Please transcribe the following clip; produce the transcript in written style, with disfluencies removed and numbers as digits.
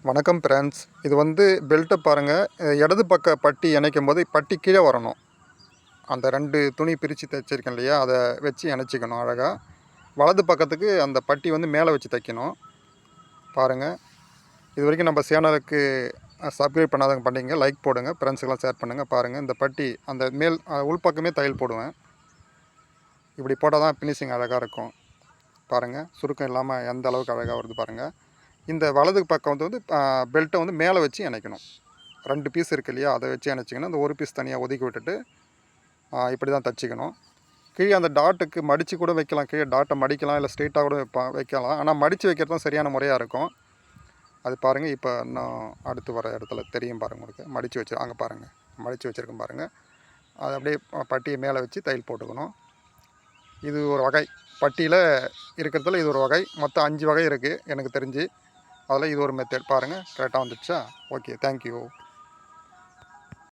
வணக்கம் ஃப்ரெண்ட்ஸ். இது பெல்ட்டை பாருங்கள். இடது பக்க பட்டி இணைக்கும் போது பட்டி கீழே வரணும். அந்த 2 துணி பிரித்து தைச்சிருக்கேன் இல்லையா, அதை வச்சு இணைச்சிக்கணும் அழகாக. வலது பக்கத்துக்கு அந்த பட்டி மேலே வச்சு தைக்கணும். பாருங்கள். இது வரைக்கும் நம்ம சேனலுக்கு சப்ஸ்கிரைப் பண்ணாதவங்க பண்ணிங்க, லைக் போடுங்க, ஃப்ரெண்ட்ஸுக்கெல்லாம் ஷேர் பண்ணுங்கள். பாருங்கள், இந்த பட்டி அந்த மேல் உள்பக்கமே தையல் போடுவேன். இப்படி போட்டால் தான் ஃபினிஷிங் அழகாக இருக்கும். பாருங்கள், சுருக்கம் இல்லாமல் எந்த அளவுக்கு அழகாக வருது பாருங்கள். இந்த வலது பக்கம் பெல்ட்டை மேலே வச்சு இணைக்கணும். 2 பீஸ் இருக்குது இல்லையா, அதை வச்சு இணைச்சிக்கணும். அந்த ஒரு பீஸ் தனியாக ஒதுக்கி விட்டுட்டு இப்படி தான் தைச்சிக்கணும். கீழே அந்த டாட்டுக்கு மடித்து கூட வைக்கலாம். கீழே டாட்டை மடிக்கலாம், இல்லை ஸ்ட்ரெயிட்டாக கூட வைக்கலாம். ஆனால் மடித்து வைக்கிறது தான் சரியான முறையாக இருக்கும். அது பாருங்கள். இப்போ இன்னும் அடுத்து வர இடத்துல தெரியும் பாருங்கள் உங்களுக்கு. மடித்து வச்சு அங்கே பாருங்கள், மடித்து வச்சுருக்கோம் பாருங்கள். அதை அப்படியே பட்டியை மேலே வச்சு தையல் போட்டுக்கணும். இது ஒரு வகை. பட்டியில் இருக்கிறதுல இது ஒரு வகை. மொத்தம் 5 வகை இருக்குது எனக்கு தெரிஞ்சு. அதில் இது ஒரு மெத்தட். பாருங்கள், கரெக்டாக வந்துடுச்சா? Okay, thank you.